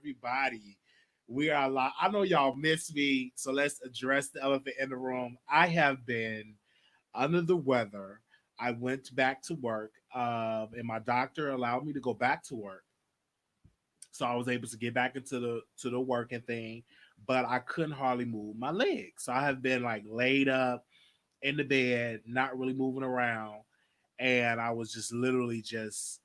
everybody. We are live. I know y'all miss me, so let's address the elephant in the room. I have been under the weather. I went back to work, and my doctor allowed me to go back to work, so I was able to get back into the working thing. But I couldn't hardly move my legs, so I have been like laid up in the bed, not really moving around, and I was just literally just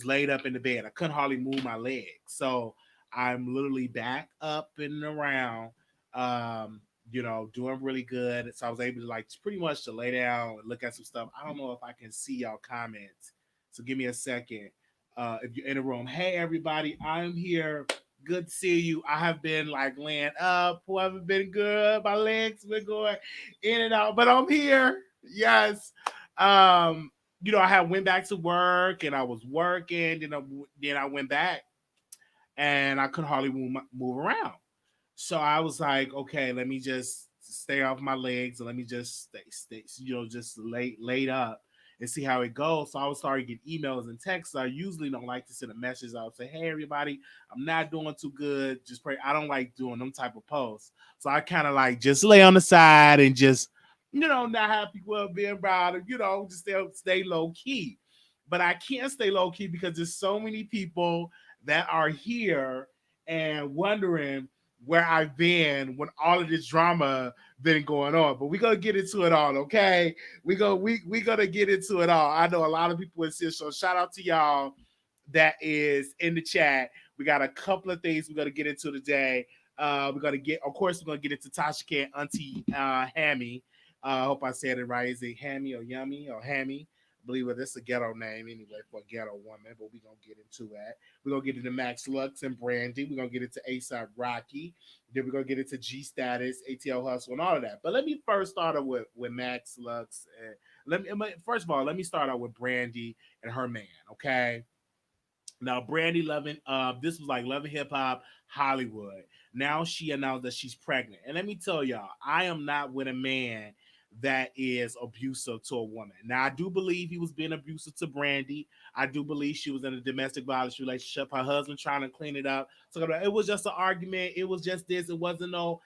laid up in the bed. I couldn't hardly move my legs. So I'm literally back up and around, doing really good. So I was able to like pretty much to lay down and look at some stuff. I don't know if I can see y'all comments. So give me a second. If you're in the room, hey everybody, I'm here. Good to see you. I have been like laying up, who haven't been good. My legs been going in and out, but I'm here. Yes. Um, I had went back to work and I was working. Then I went back and I could hardly move around. So I was like, okay, let me just stay off my legs and let me just stay just laid up and see how it goes. So I would start getting emails and texts. I usually don't like to send a message. I would say, hey everybody, I'm not doing too good. Just pray. I don't like doing them type of posts. So I kind of like just lay on the side and just not have people being around, just stay low key. But I can't stay low key because there's so many people that are here and wondering where I've been when all of this drama been going on. But we're gonna get into it all, okay? We gonna get into it all. I know a lot of people in here, so shout out to y'all that is in the chat. We got a couple of things we're gonna get into today. Of course, we're gonna get into Tasha K and Auntie Hammy. I hope I said it right. Is it Hammy or Yummy or Hammy? I believe it's a ghetto name anyway for a ghetto woman, but we're gonna get into that. We're gonna get into Max Lux and Brandy. We're gonna get into ASAP Rocky. Then we're gonna get into G Status, ATL Hustle, and all of that. But let me first start out with Max Lux. And first of all, let me start out with Brandy and her man. Okay. Now Brandy loving this was like Loving Hip Hop Hollywood. Now she announced that she's pregnant. And let me tell y'all, I am not with a man that is abusive to a woman. Now I do believe he was being abusive to Brandy. I do believe she was in a domestic violence relationship. Her husband trying to clean it up. So it was just an argument. It was just this. It wasn't no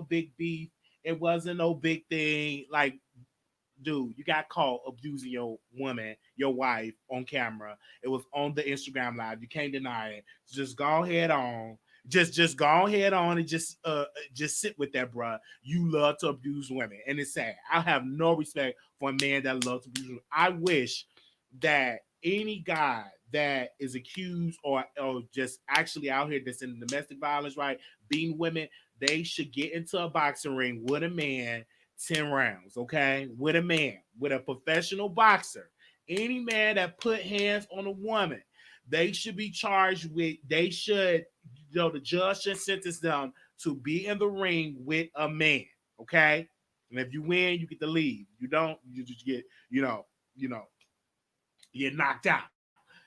big beef. It wasn't no big thing. Like dude, you got caught abusing your woman, your wife on camera. It was on the Instagram live. You can't deny it. Just go ahead on. Just go ahead on and just sit with that, bruh. You love to abuse women. And it's sad. I have no respect for a man that loves to abuse women. I wish that any guy that is accused or just actually out here that's in domestic violence, right, beating women, they should get into a boxing ring with a man 10 rounds, okay? With a man, with a professional boxer. Any man that put hands on a woman, they should be charged with, the judge should sentence them to be in the ring with a man, okay? And if you win, you get to leave. You don't, you just get, you know, you get knocked out.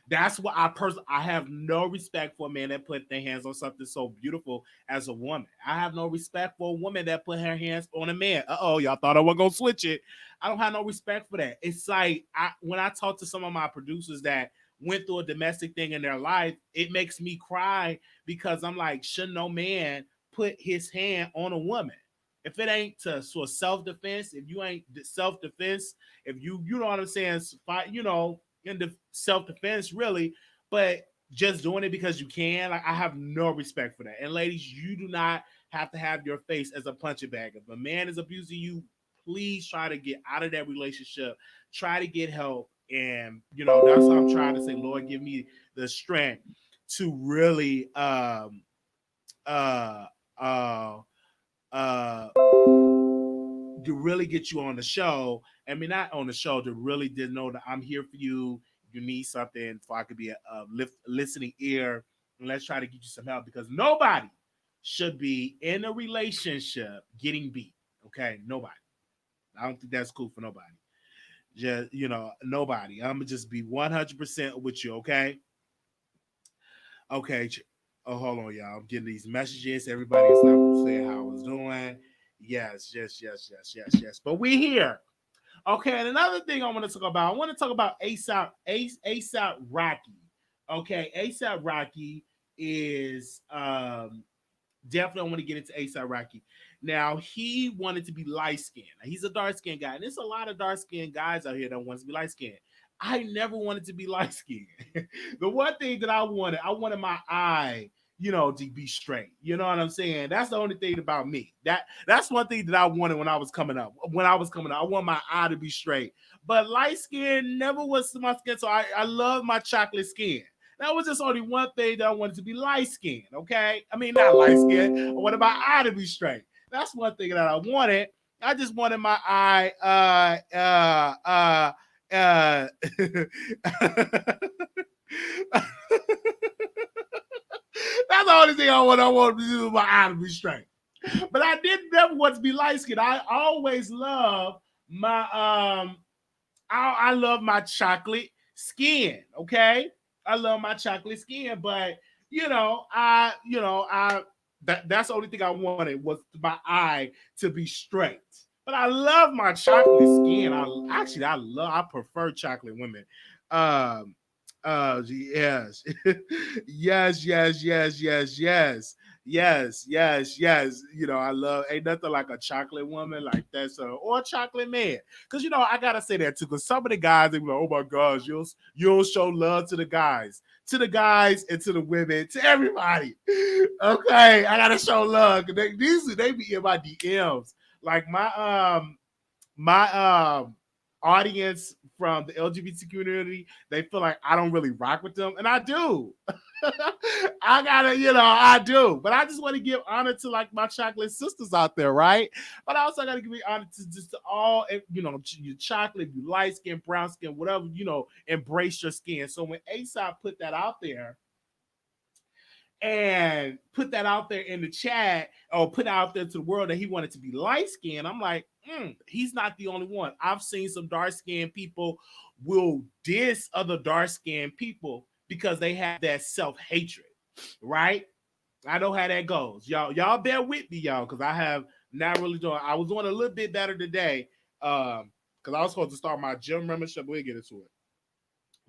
That's what I have no respect for a man that put their hands on something so beautiful as a woman. I have no respect for a woman that put her hands on a man. Y'all thought I was gonna switch it. I don't have no respect for that. It's like when I talk to some of my producers that went through a domestic thing in their life, it makes me cry because I'm like, should no man put his hand on a woman? If it ain't to sort of self defense, if you ain't self defense, if you know what I'm saying, in the self defense, really, but just doing it because you can, like I have no respect for that. And ladies, you do not have to have your face as a punching bag. If a man is abusing you, please try to get out of that relationship. Try to get help. And that's how I'm trying to say, Lord, give me the strength to really uh uh to really get you on the show. I mean, not on the show, to really did know that I'm here for you. You need something, so I could be a listening ear, and let's try to get you some help because nobody should be in a relationship getting beat. Okay, nobody. I don't think that's cool for nobody. Just nobody. I'm gonna just be 100% with you. Okay. Okay. Oh, hold on, y'all. I'm getting these messages. Everybody's not saying how I was doing. Yes, yes, yes, yes, yes, yes. But we here. Okay, and another thing I want to talk about ASAP Rocky. Okay, ASAP Rocky. is definitely I want to get into ASAP Rocky. Now he wanted to be light skinned. He's a dark skinned guy, and there's a lot of dark skinned guys out here that wants to be light skinned. I never wanted to be light skinned. The one thing that I wanted my eye, to be straight. You know what I'm saying? That's the only thing about me. That's one thing that I wanted when I was coming up. I want my eye to be straight. But light skin never was my skin, so I love my chocolate skin. That was just only one thing that I wanted to be light skinned, okay? I mean, not light skinned. I wanted my eye to be straight. That's one thing that I wanted. I just wanted my eye, that's the only thing I want. I want to do my eye to be straight. But I didn't never want to be light skinned. I always love my I love my chocolate skin. Okay, I love my chocolate skin, but that's the only thing I wanted was my eye to be straight. But I love my chocolate skin. I prefer chocolate women. Um, yes, yes, yes, yes, yes, yes. Yes, yes, yes. I love ain't nothing like a chocolate woman like that, so or a chocolate man. Cause I gotta say that too. Cause some of the guys they be like, oh my gosh, you'll show love to the guys and to the women, to everybody. Okay, I gotta show love. They be in my DMs. Like my audience from the LGBT community, they feel like I don't really rock with them, and I do. I do. But I just want to give honor to like my chocolate sisters out there, right? But I also got to give honor to just to all, your chocolate, you light skin, brown skin, whatever, embrace your skin. So when ASAP put that out there, and put that out there in the chat or put out there to the world that he wanted to be light skinned, I'm like, he's not the only one. I've seen some dark skinned people will diss other dark skinned people because they have that self hatred, right? I know how that goes. Y'all bear with me, y'all, because I have not really doing. I was doing a little bit better today, because I was supposed to start my gym membership. We'll get into it.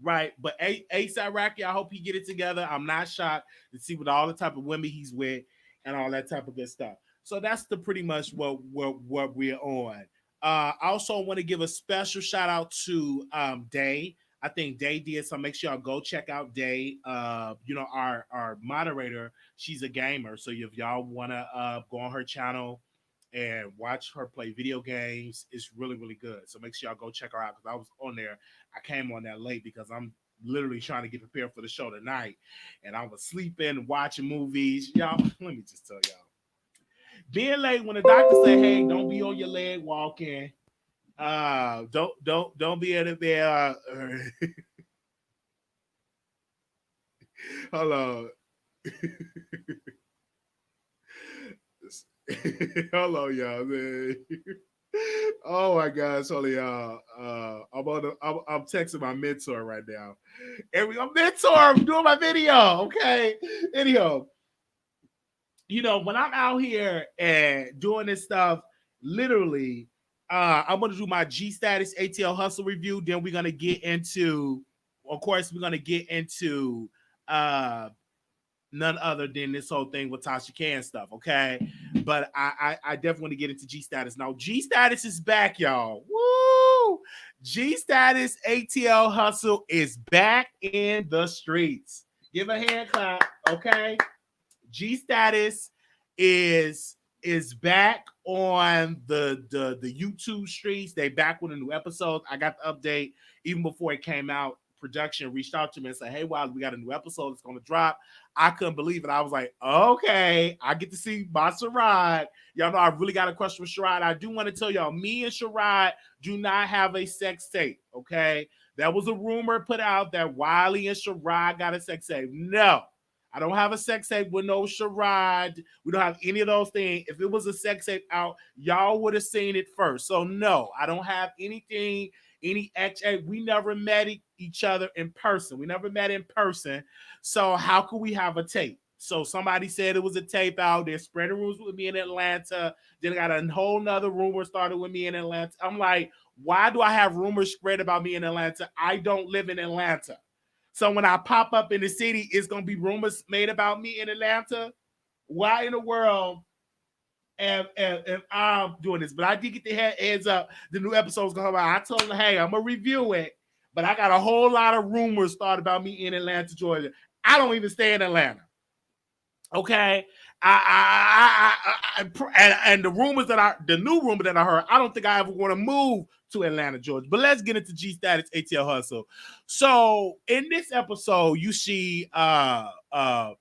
Right, but ASAP Rocky, I hope he get it together. I'm not shocked to see with all the type of women he's with and all that type of good stuff. So that's the pretty much what we're on. I also want to give a special shout out to Day. I think Day did, so make sure y'all go check out Day. Our moderator, she's a gamer, so if y'all want to go on her channel and watch her play video games, it's really really good. So make sure y'all go check her out because I was on there. I came on that late because I'm literally trying to get prepared for the show tonight, and I was sleeping, watching movies. Y'all, let me just tell y'all, being late when the doctor say, "Hey, don't be on your leg walking. Don't be at it there." Hold on. Hold on, y'all, man. Oh my gosh, hold on, y'all. I'm texting my mentor right now. I'm mentor. I'm doing my video. Okay. Anyhow, when I'm out here and doing this stuff, literally, I'm gonna do my G status ATL hustle review. Then we're gonna get into, of course, we're gonna get into none other than this whole thing with Tasha K and stuff, okay? But I definitely want to get into G Status. Now, G Status is back, y'all. Woo! G Status ATL Hustle is back in the streets. Give a hand clap, okay? G Status is back on the YouTube streets. They back with a new episode. I got the update even before it came out. Production reached out to me and said, "Hey, Wiley, we got a new episode. It's going to drop." I couldn't believe it. I was like, "Okay, I get to see my Sherrod." Y'all know I really got a question for Sherrod. I do want to tell y'all, me and Sherrod do not have a sex tape. Okay, that was a rumor put out that Wiley and Sherrod got a sex tape. No. I don't have a sex tape with no Sherrod. We don't have any of those things. If it was a sex tape out, y'all would have seen it first. So no, I don't have anything, any XA. We never met each other in person. We never met in person. So how could we have a tape? So somebody said it was a tape out. They're spreading rumors with me in Atlanta. Then I got a whole nother rumor started with me in Atlanta. I'm like, why do I have rumors spread about me in Atlanta? I don't live in Atlanta. So when I pop up in the city, it's gonna be rumors made about me in Atlanta. Why in the world am I'm doing this? But I did get the heads up. The new episode's gonna come out. I told them, hey, I'm gonna review it. But I got a whole lot of rumors started about me in Atlanta, Georgia. I don't even stay in Atlanta. Okay. And the rumors the new rumor that I heard, I don't think I ever want to move to Atlanta, Georgia. But let's get into G Status ATL Hustle. So in this episode, you see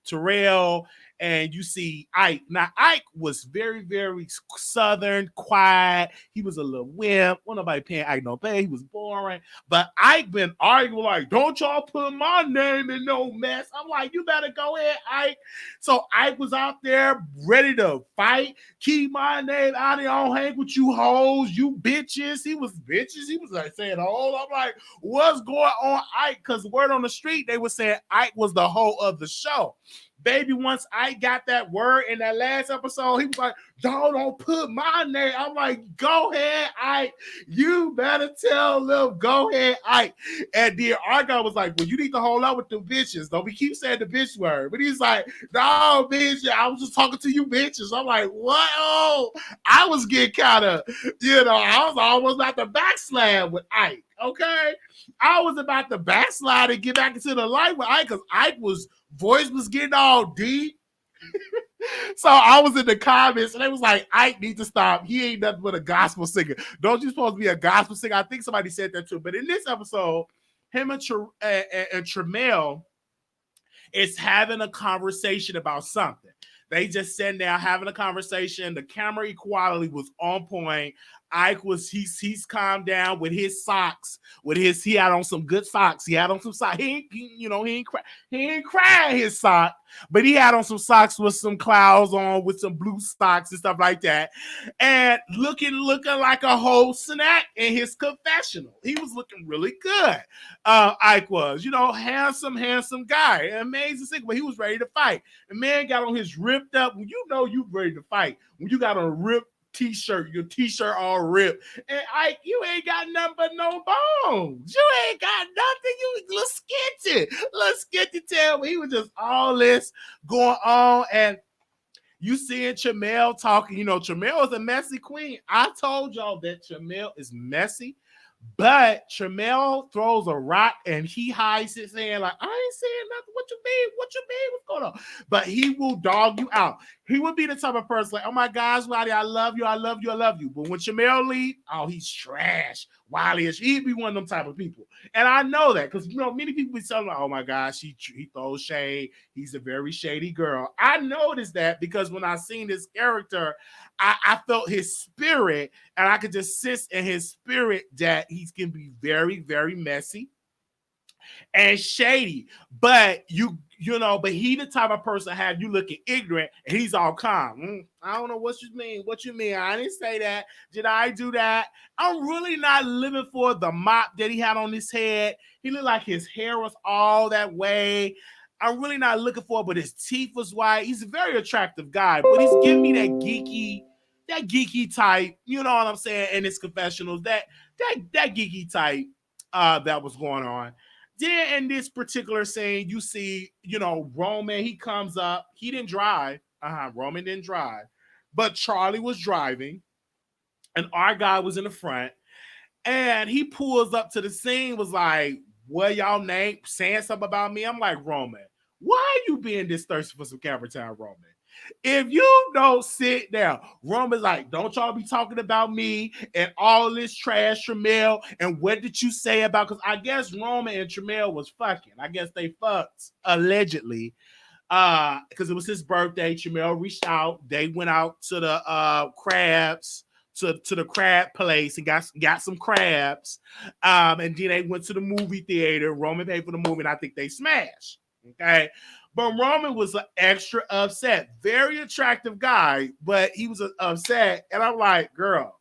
Terrell and you see Ike. Now Ike was very, very southern, quiet. He was a little wimp. Well, nobody paying Ike no pay. He was boring. But Ike been arguing like, don't y'all put my name in no mess. I'm like, you better go ahead, Ike. So Ike was out there ready to fight. Keep my name out of here. I don't hang with you hoes, you bitches. He was bitches. He was like saying hoes. I'm like, what's going on, Ike? Because word on the street, they were saying Ike was the hoe of the show. Baby, once I got that word in that last episode, he was like, don't put my name. I'm like, go ahead, Ike. You better tell them, go ahead, Ike. And then our guy was like, well, you need to hold up with them bitches. Don't we keep saying the bitch word? But he's like, no, bitch, I was just talking to you bitches. I'm like, what? Oh, I was getting kind of, I was almost about to backslide with Ike, okay? I was about to backslide and get back into the light with Ike because Ike voice was getting all deep. So I was in the comments and they was like, Ike needs to stop. He ain't nothing but a gospel singer. Don't you supposed to be a gospel singer? I think somebody said that too. But in this episode, him and Tremel is having a conversation about something. They just sitting there having a conversation. The camera equality was on point. Ike he's calmed down with his socks. He had on some good socks. He had on some socks. He ain't crying his sock, but he had on some socks with some clouds on, with some blue socks and stuff like that, and looking like a whole snack in his confessional. He was looking really good. Ike was, handsome guy, amazing singer, but he was ready to fight. The man got on his ripped up. When you ready to fight, when you got on a ripped t-shirt, your t-shirt all ripped, and Ike, you ain't got nothing but no bones. You ain't got nothing. You little skinty tail. He was just all this going on, and you seeing Chamel talking. Chamel is a messy queen. I told y'all that Chamel is messy. But Tremel throws a rock and he hides his hand like, I ain't saying nothing. What you mean? What's going on? But he will dog you out. He would be the type of person like, oh my gosh, Wiley, I love you. But when Tremel leave, oh, he's trash. Wiley, he'd be one of them type of people. And I know that because, many people be telling me, oh my gosh, he throws shade. He's a very shady girl. I noticed that because when I seen this character, I felt his spirit, and I could just sense in his spirit that he's going to be very, very messy and shady. But but he the type of person have you looking ignorant and he's all calm. I don't know what you mean. What you mean? I didn't say that. Did I do that? I'm really not living for the mop that he had on his head. He looked like his hair was all that way. I'm really not looking for it, but his teeth was white. He's a very attractive guy, but he's giving me that geeky type, you know what I'm saying, in his confessionals, that geeky type that was going on. Then in this particular scene, you see, Roman, he comes up. He didn't drive. Roman didn't drive. But Charlie was driving, and our guy was in the front. And he pulls up to the scene, was like, what y'all name? Saying something about me? I'm like, Roman, why are you being this thirsty for some camera time, Roman? If you don't sit down, Roman's like, don't y'all be talking about me and all this trash, Tremel. And what did you say about? Because I guess Roman and Tremel was fucking. I guess they fucked allegedly. Because it was his birthday. Tremel reached out. They went out to the crabs. To the crab place and got some crabs. And then they went to the movie theater. Roman paid for the movie, and I think they smashed. Okay. But Roman was extra upset. Very attractive guy, but he was upset. And I'm like, girl,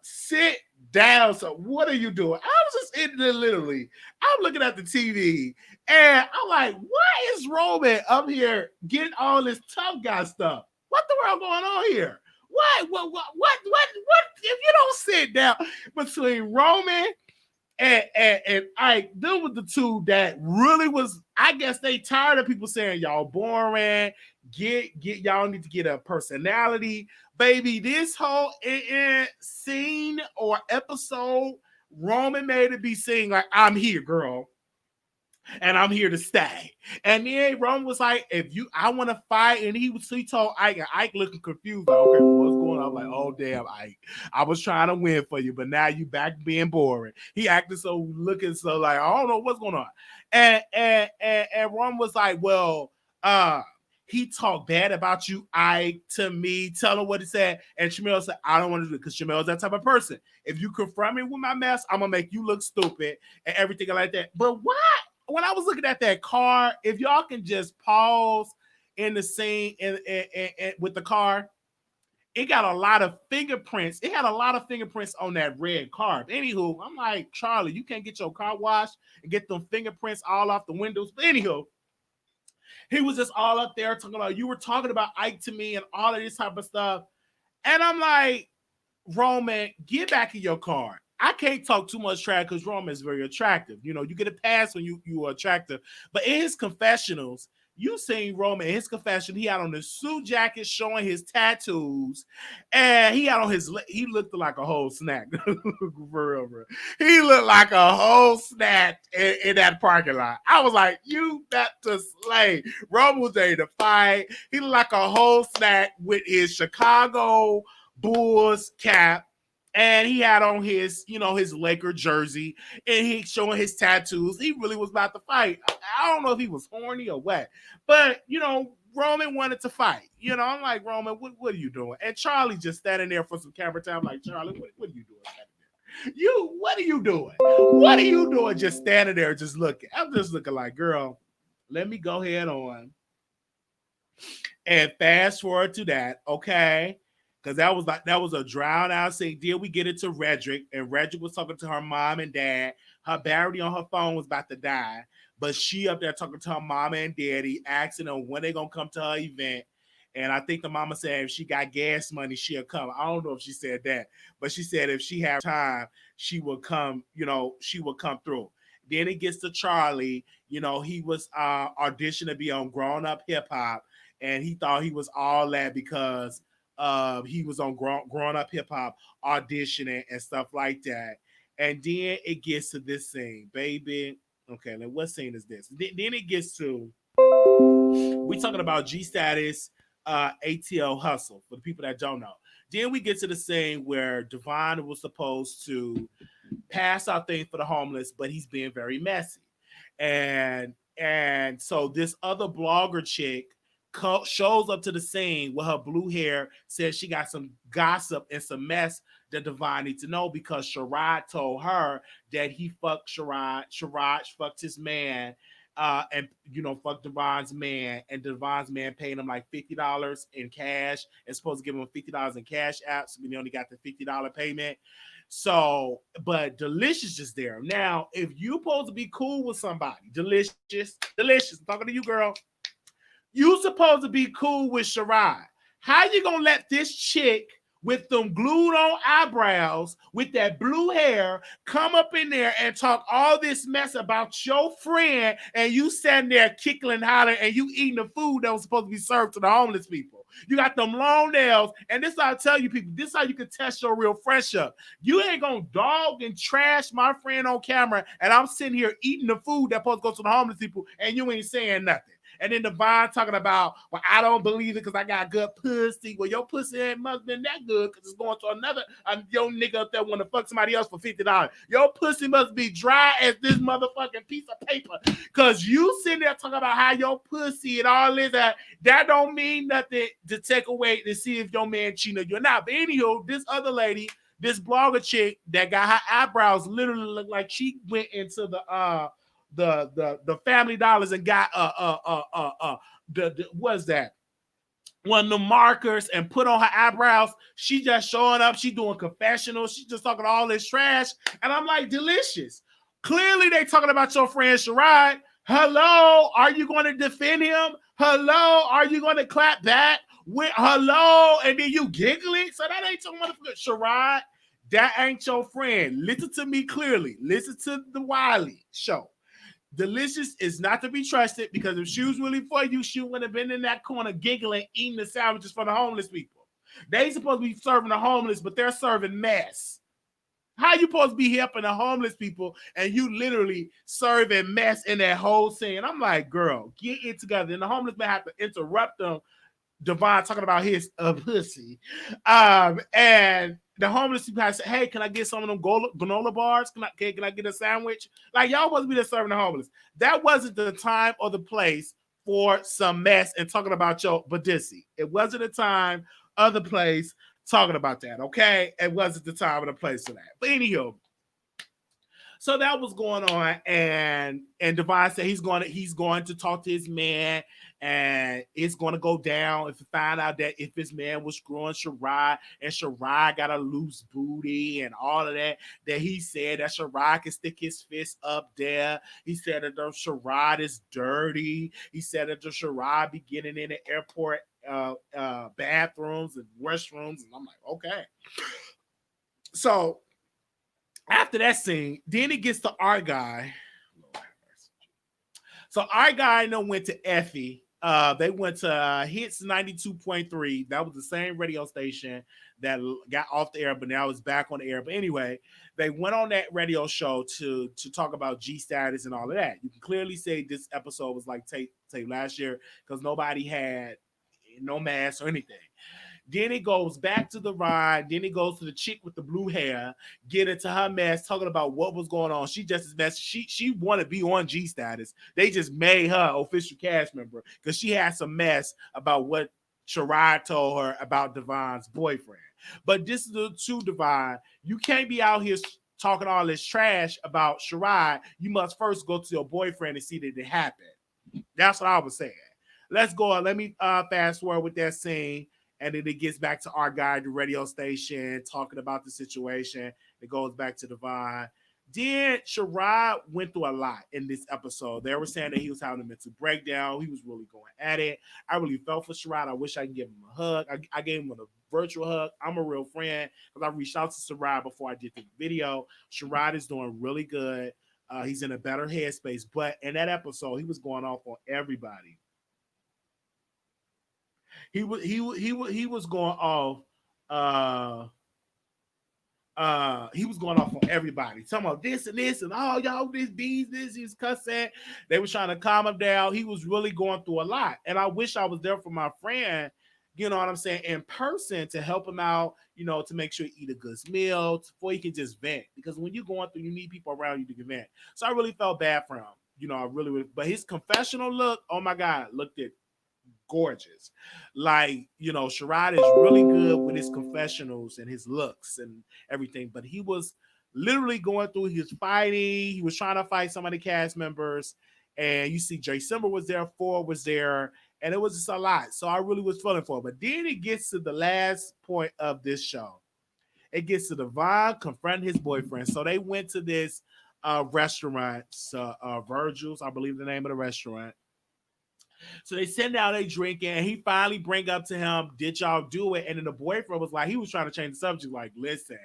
sit down. So what are you doing? I was just in there literally. I'm looking at the TV and I'm like, why is Roman up here getting all this tough guy stuff? What the world going on here? What if you don't sit down between Roman And I them was the two that really was. I guess they tired of people saying y'all boring. Get y'all need to get a personality, baby. This whole scene or episode, Roman made it be seen like I'm here, girl, and I'm here to stay. And then Roman was like, if you I want to fight, and he told Ike, and Ike looking confused, like, okay, what's going on? I'm like, oh damn, Ike. I was trying to win for you, but now you back being boring. He acted so looking so like, I don't know what's going on. And Roman was like, well, he talked bad about you, Ike, to me. Tell him what he said. And Shamel said, I don't want to do it because Shamel's that type of person. If you confront me with my mess, I'm going to make you look stupid and everything like that. But why? When I was looking at that car, if y'all can just pause in the scene with the car, it got a lot of fingerprints. It had a lot of fingerprints on that red car. Anywho, I'm like, Charlie, you can't get your car washed and get them fingerprints all off the windows. But anywho, he was just all up there talking about, you were talking about Ike to me and all of this type of stuff. And I'm like, Roman, get back in your car. I can't talk too much trash because Roman is very attractive. You know, you get a pass when you are attractive. But in his confessionals, you seen Roman in his confession. He had on his suit jacket showing his tattoos, and he looked like a whole snack. For real, bro. He looked like a whole snack in that parking lot. I was like, you got to slay. Roman was ready to fight. He looked like a whole snack with his Chicago Bulls cap, and he had on his, his Laker jersey, and he showing his tattoos. He really was about to fight. I don't know if he was horny or what, but Roman wanted to fight. I'm like, Roman, what are you doing? And Charlie just standing there for some camera time. I'm like, Charlie, what are you doing? What are you doing? What are you doing? Just standing there, just looking. I'm just looking like, girl, let me go ahead on and fast forward to that, okay? Because that was a drown out scene. Then we get into Redrick, and Redrick was talking to her mom and dad. Her battery on her phone was about to die, but she up there talking to her mama and daddy, asking them when they gonna come to her event. And I think the mama said if she got gas money, she'll come. I don't know if she said that, but she said if she had time, she would come. She would come through. Then it gets to Charlie. He was auditioning to be on Grown Up Hip Hop, and he thought he was all that because he was on Grown Up Hip Hop auditioning and stuff like that. And then it gets to this scene, baby. Okay, now what scene is this? Then it gets to, we talking about G Status, ATL Hustle, for the people that don't know. Then we get to the scene where Devon was supposed to pass out things for the homeless, but he's being very messy. And so this other blogger chick shows up to the scene with her blue hair, says she got some gossip and some mess that Devon needs to know because Sherrod told her that he fucked Sherrod. Sherrod fucked his man, and fucked Devon's man, and Devon's man paid him like $50 in cash and supposed to give him $50 in cash out, so we only got the $50 payment. So, but Delicious is there. Now, if you supposed to be cool with somebody, Delicious, I'm talking to you, girl. You supposed to be cool with Sherrod. How you gonna let this chick with them glued on eyebrows, with that blue hair, come up in there and talk all this mess about your friend, and you standing there kicking and hollering, and you eating the food that was supposed to be served to the homeless people? You got them long nails, and this I tell you people, this is how you can test your real fresh up. You ain't gonna dog and trash my friend on camera, and I'm sitting here eating the food that's supposed to go to the homeless people, and you ain't saying nothing. And then Devon talking about, well, I don't believe it because I got good pussy. Well, your pussy ain't must been that good because it's going to another your nigga up there want to fuck somebody else for $50. Your pussy must be dry as this motherfucking piece of paper because you sitting there talking about how your pussy and all this, that don't mean nothing to take away to see if your man cheating on you or not. But anywho, this other lady, this blogger chick that got her eyebrows literally look like she went into the Family Dollars and got what's that? One of the markers and put on her eyebrows. She just showing up. She doing confessionals. She just talking all this trash. And I'm like, Delicious. Clearly they talking about your friend Sherrod. Hello, are you going to defend him? Hello, are you going to clap back? Hello, and then you giggling. So that ain't talking about Sherrod. That ain't your friend. Listen to me clearly. Listen to the Wiley Show. Delicious is not to be trusted because if she was really for you, she would have been in that corner giggling, eating the sandwiches for the homeless people. They supposed to be serving the homeless, but they're serving mess. How you supposed to be helping the homeless people and you literally serving mess in that whole scene? I'm like, girl, get it together. And the homeless man have to interrupt them. Devon talking about his pussy. And the homeless people have said, hey, can I get some of them granola bars? Can I get a sandwich? Like, y'all supposed to be there serving the homeless. That wasn't the time or the place for some mess and talking about your badissy. It wasn't the time or the place talking about that, okay? It wasn't the time or the place for that. But anyhow, so that was going on, and Devon said he's going to talk to his man, and it's going to go down if you find out that if his man was screwing Shirai and Shirai got a loose booty and all of that. That he said that Shirai can stick his fist up there. He said that the Shirai is dirty. He said that the Shirai be getting in the airport bathrooms and restrooms, and I'm like, okay. So after that scene, then it gets to our guy. So our guy went to Effie. They went to Hits 92.3. That was the same radio station that got off the air, but now it's back on the air. But anyway, they went on that radio show to talk about G status and all of that. You can clearly say this episode was like tape last year because nobody had no mask or anything. Then it goes back to the ride. Then it goes to the chick with the blue hair, get into her mess, talking about what was going on. She just as mess. She wanted to be on G status. They just made her official cast member because she had some mess about what Shirai told her about Devon's boyfriend. But this is the true Devon. You can't be out here talking all this trash about Shirai. You must first go to your boyfriend and see that it happened. That's what I was saying. Let's go on. Let me fast forward with that scene. And then it gets back to our guy at the radio station talking about the situation. It goes back to Devon. Then Shirai went through a lot in this episode. They were saying that he was having a mental breakdown. He was really going at it. I really felt for Shirai. I wish I could give him a hug. I gave him a virtual hug. I'm a real friend because I reached out to Shirai before I did the video. Shirai is doing really good. He's in a better headspace. But in that episode, he was going off on everybody. He was going off uh he was going off on everybody, talking about this and this and all y'all this bees this he's cussing. They were trying to calm him down. He was really going through a lot, and I wish I was there for my friend, you know what I'm saying, in person to help him out, to make sure he eat a good meal before he can just vent, because when you're going through, you need people around you to vent. So I really felt bad for him, I really, but his confessional look, oh my god, looked at gorgeous. Like, Sherrod is really good with his confessionals and his looks and everything, but he was literally going through, he was fighting, he was trying to fight some of the cast members, and you see Jay Simber was there, Ford was there, and it was just a lot. So I really was feeling for it. But then it gets to the last point of this show. It gets to Devon confronting his boyfriend. So they went to this restaurant, Virgil's, I believe the name of the restaurant. So they send out a drinking, and he finally bring up to him, did y'all do it? And then the boyfriend was like, he was trying to change the subject, like, listen,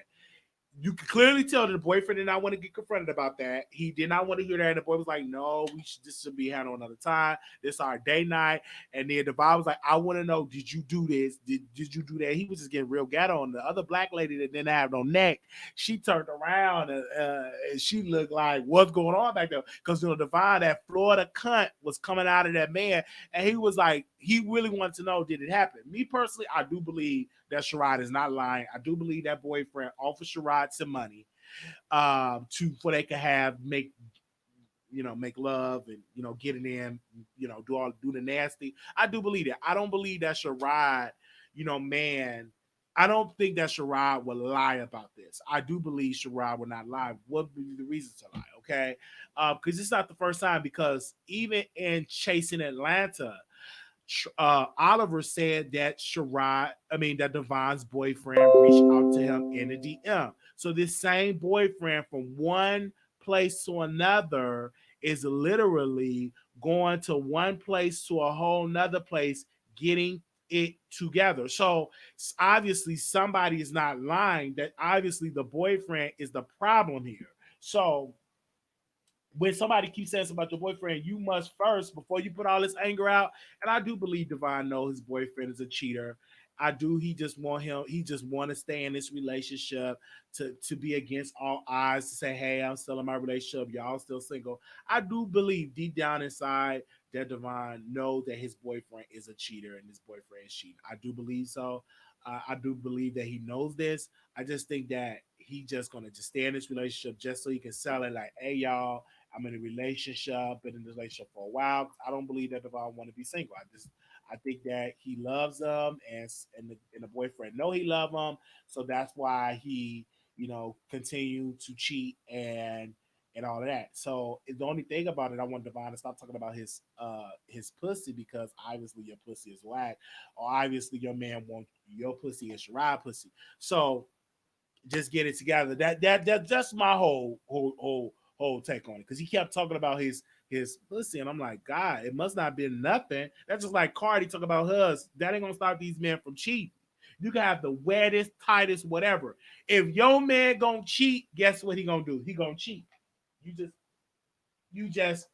you can clearly tell that the boyfriend did not want to get confronted about that. He did not want to hear that. And the boy was like, no, this should be handled another time. This is our day night. And then the vibe was like, I want to know, did you do this? Did you do that? He was just getting real ghetto. And the other black lady that didn't have no neck, she turned around and she looked like, what's going on back there? Because, the vibe, that Florida cunt was coming out of that man. And he was like, he really wanted to know, did it happen? Me personally, I do believe that Sherrod is not lying. I do believe that boyfriend offered Sherrod some money for they could make love and get it in, do the nasty. I do believe that. I don't believe that Sherrod, man. I don't think that Sherrod will lie about this. I do believe Sherrod will not lie. What would be the reason to lie? Okay, because it's not the first time. Because even in Chasing Atlanta, Oliver said that that Devon's boyfriend reached out to him in the DM. So this same boyfriend from one place to another is literally going to one place to a whole nother place, getting it together. So obviously somebody is not lying. That obviously the boyfriend is the problem here. So when somebody keeps saying something about your boyfriend, you must first, before you put all this anger out. And I do believe Devon know his boyfriend is a cheater. I do. He just want him. He just want to stay in this relationship to be against all odds. To say, hey, I'm still in my relationship. Y'all still single. I do believe deep down inside that Devon know that his boyfriend is a cheater and his boyfriend is cheating. I do believe so. I do believe that he knows this. I just think that he just gonna just stay in this relationship just so he can sell it. Like, hey, y'all, I'm in a relationship, been in this relationship for a while. I don't believe that Devon want to be single. I think that he loves them, and the boyfriend know he love them, so that's why he continue to cheat and all of that. So the only thing about it, I want Devon to stop talking about his pussy, because obviously your pussy is whack, or obviously your man wants your pussy is Sherrod pussy. So just get it together. That's my whole take on it. Because he kept talking about his pussy, and I'm like, God, it must not have been nothing. That's just like Cardi talking about hers. That ain't gonna stop these men from cheating. You can have the wettest, tightest, whatever. If your man gonna cheat, guess what he gonna do? He gonna cheat. You just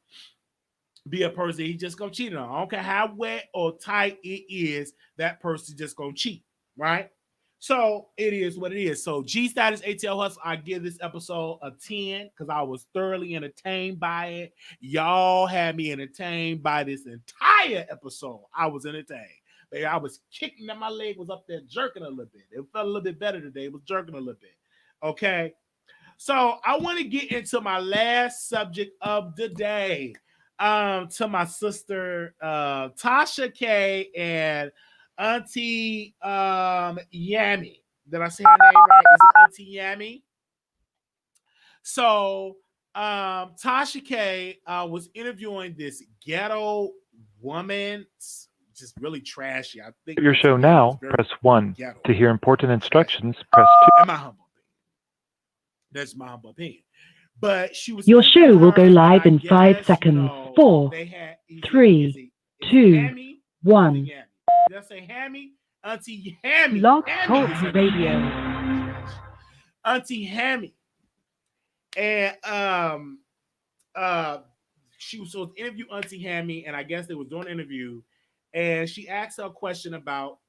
be a person he just gonna cheat on. I don't care how wet or tight it is, that person just gonna cheat, right? So it is what it is. So G Status ATL Hustle, I give this episode a 10 because I was thoroughly entertained by it. Y'all had me entertained by this entire episode. I was entertained. Baby, I was kicking that my leg was up there jerking a little bit. It felt a little bit better today. It was jerking a little bit. Okay. So I want to get into my last subject of the day. To my sister Tasha K and Auntie Yammy. Did I say her name right? Is it Auntie Yammy? So Tasha K was interviewing this ghetto woman, just really trashy. I think Your Auntie show Yammy is now, very press 1. ghetto. To hear important Okay. instructions, press 2. In my humble opinion. That's my humble opinion. But she was Your interviewing show will go her, and live I in 5 guess seconds. they Four, had three, is it two, Hammy or is it one. Yammy? Did I say Hammy? Auntie Hammy. Blog Hammy Talk is her name. Radio. Auntie Hammy, and uh she was supposed to interview Auntie Hammy, and I guess they was doing an interview, and she asked her a question about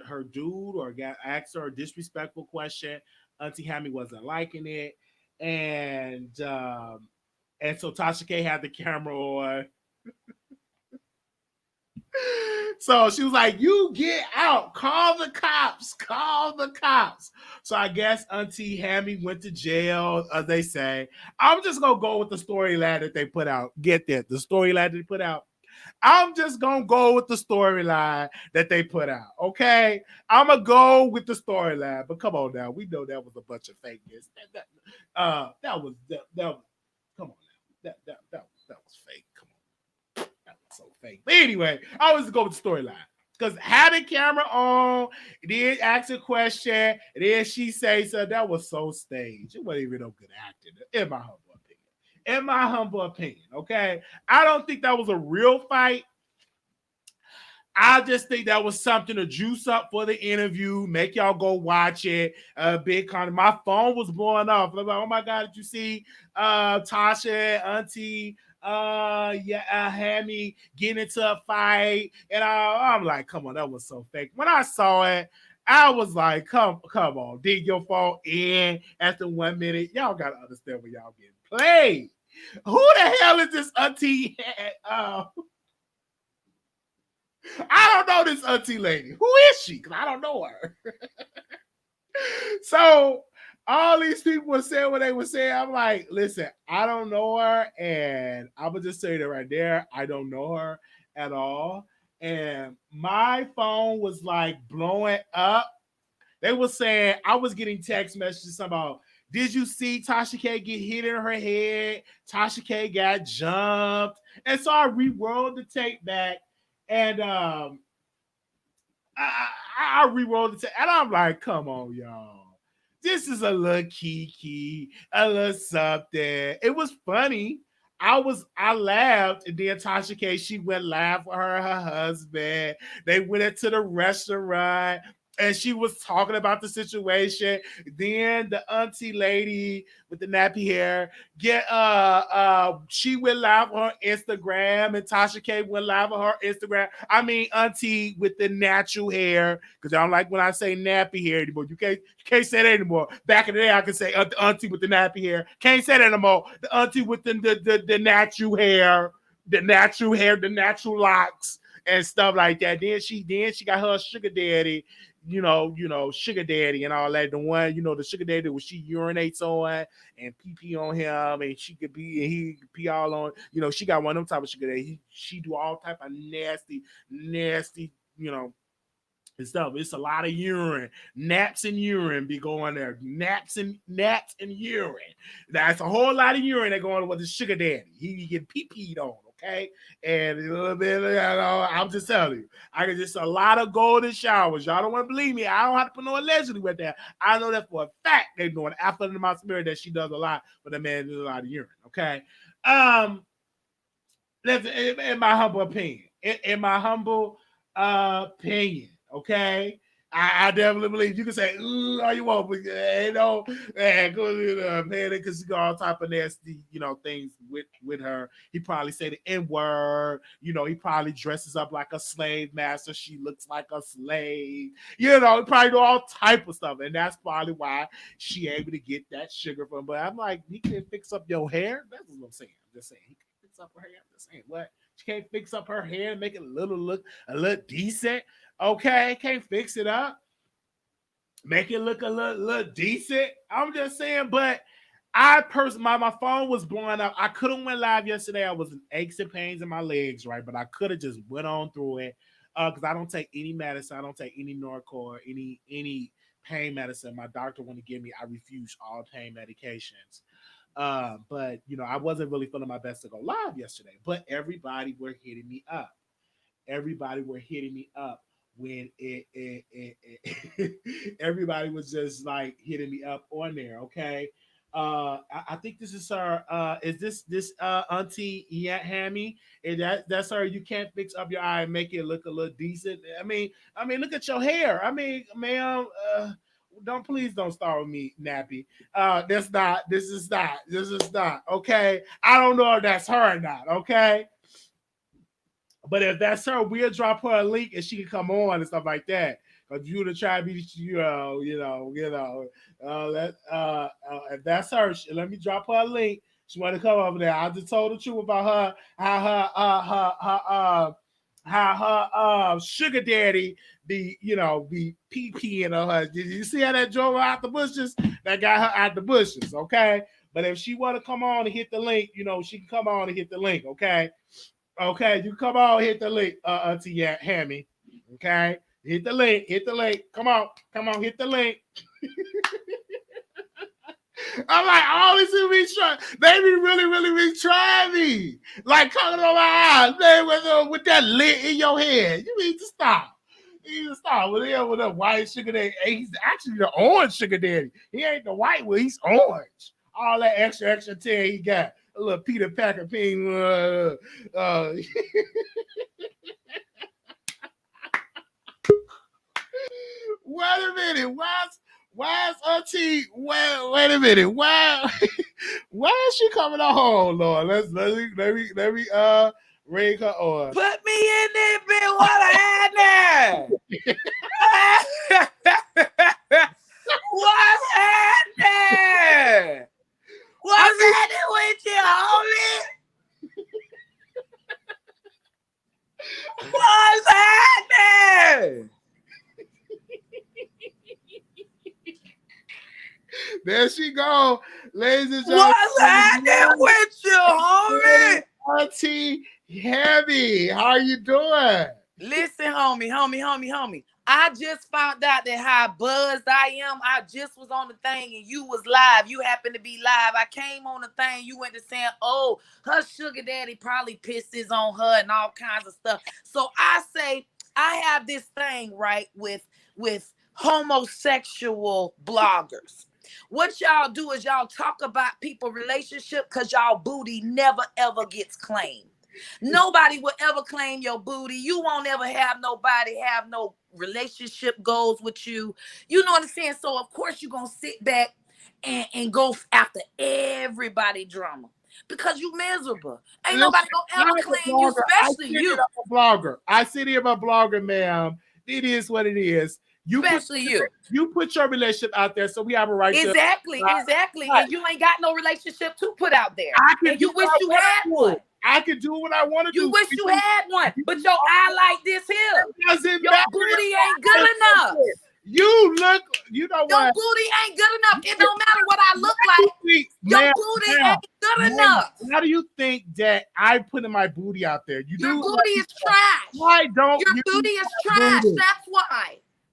her dude, or asked her a disrespectful question. Auntie Hammy wasn't liking it, and so Tasha K had the camera on. So she was like, "You get out! Call the cops! Call the cops!" So I guess Auntie Hammy went to jail, as they say. I'm just gonna go with the storyline that they put out. Get that, the storyline that they put out. I'm just gonna go with the storyline that they put out. Okay, I'm gonna go with the storyline. But come on now, we know that was a bunch of fakeness. That was come on now. That was fake. Come on, that was so fake. But anyway, I was go with the storyline. Because had the camera on, did ask a question, and then she say so. That was so staged. It wasn't even no good acting, in my humble opinion. In my humble opinion, okay? I don't think that was a real fight. I just think that was something to juice up for the interview, make y'all go watch it. Big con. My phone was blowing off. I was like, oh my God, did you see Tasha, Auntie, Hammy getting into a fight? And I'm like, come on, that was so fake. When I saw it, I was like, come on, dig your phone in after 1 minute. Y'all gotta understand when y'all getting played. Who the hell is this Auntie? I don't know this Auntie lady. Who is she? Because I don't know her. So all these people were saying what they were saying. I'm like, listen, I don't know her, and I would just say that right there. I don't know her at all. And my phone was like blowing up. They were saying, I was getting text messages about, did you see Tasha K get hit in her head? Tasha K got jumped. And so I re-rolled the tape back, and I re-rolled the tape, and I'm like, come on, y'all. This is a little kiki, a little something. It was funny. I laughed, and then Tasha K, she went laugh with her husband. They went into the restaurant and she was talking about the situation. Then the auntie lady with the nappy hair she went live on her Instagram, and Tasha K went live on her Instagram. I mean auntie with the natural hair, because I don't like when I say nappy hair anymore. You can't say that anymore. Back in the day, I could say the auntie with the nappy hair. Can't say that anymore. The auntie with the natural hair, the natural locks and stuff like that. Then she got her sugar daddy, sugar daddy and all that. The one, the sugar daddy was she urinates on and pee on him, and he could pee all on. She got one of them type of sugar daddy. She do all type of nasty, and stuff. It's a lot of urine, naps and urine be going there. Naps and urine. That's a whole lot of urine that going with the sugar daddy. He get pee-peed on. Okay, and a little bit. I'm just telling you, I get just a lot of golden showers. Y'all don't want to believe me. I don't have to put no allegedly with that. I know that for a fact. They doing after the my spirit that she does a lot, but the man does a lot of urine. Okay, that's in my humble opinion. In my humble opinion. Okay. I definitely believe you can say ooh all you want, but man, because you got all type of nasty, things with her. He probably say the N-word, he probably dresses up like a slave master. She looks like a slave, he probably do all type of stuff, and that's probably why she able to get that sugar from. But I'm like, he can fix up your hair. That's what I'm saying. I'm just saying he can fix up her hair. I'm just saying what. She can't fix up her hair and make it look a little decent. Okay, can't fix it up, make it look a little decent. I'm just saying, but I personally, my phone was blowing up. I couldn't went live yesterday. I was in aches and pains in my legs, right? But I could have just went on through it because I don't take any medicine. I don't take any Norcor, any pain medicine. My doctor want to give me. I refuse all pain medications. But I wasn't really feeling my best to go live yesterday. But everybody were hitting me up. Everybody were hitting me up when everybody was just like hitting me up on there. Okay. I think this is her. Is this Auntie Hammy? And that's her. You can't fix up your eye and make it look a little decent. I mean, look at your hair. I mean, ma'am. Please don't start with me, Nappy. That's not. This is not. This is not. Okay. I don't know if that's her or not. Okay. But if that's her, we'll drop her a link and she can come on and stuff like that. Because you to try to be, if that's her, let me drop her a link. She want to come over there. I just told the truth about her, how her sugar daddy be pee-peeing on her. Did you see how that drove her out the bushes? That got her out the bushes, okay? But if she want to come on and hit the link, she can come on and hit the link, okay? Okay, you come on, hit the link, Auntie Hammy. Okay, hit the link, Come on, hit the link. I'm like, I always see me try. They be really be trying me, like coming on my eyes, man, with that lint in your head. You need to stop. You need to stop with the white sugar daddy. He's actually the orange sugar daddy. He ain't the white one. He's orange. All that extra tail he got. A little Peter Packer ping. Wait a minute. Why is Auntie? Wait a minute. Why is she coming on? Oh Lord, let me ring her on. Put me in there, bitch. What happened? What's happening? What's happening with you, homie? What's happening? There she go, ladies and gentlemen. What's happening with you, homie? Auntie Hammy, how you doing? Listen, homie. I just found out that how buzzed I am. I just was on the thing and you was live. You happened to be live. I came on the thing. You went to saying, oh, her sugar daddy probably pisses on her and all kinds of stuff. So I say, I have this thing, right, with homosexual bloggers. What y'all do is y'all talk about people relationship because y'all booty never ever gets claimed. Nobody will ever claim your booty. You won't ever have nobody have no relationship goals with you. You know what I'm saying? So of course you're gonna sit back and go after everybody drama because you miserable. Ain't nobody gonna ever claim you, especially you. Blogger. I sit here, my blogger, ma'am. It is what it is. Especially you. You put your relationship out there, so we have a right exactly, to exactly. And you ain't got no relationship to put out there. And you wish you had one. I can do what I want to do. You wish you had one, but your eye like this here. Your booty ain't good enough. You look, you know what? Your booty ain't good enough. It don't matter what I look like. Your booty ain't good enough. How do you think that I putting my booty out there? Your booty is trash. Why don't your booty is trash? That's why.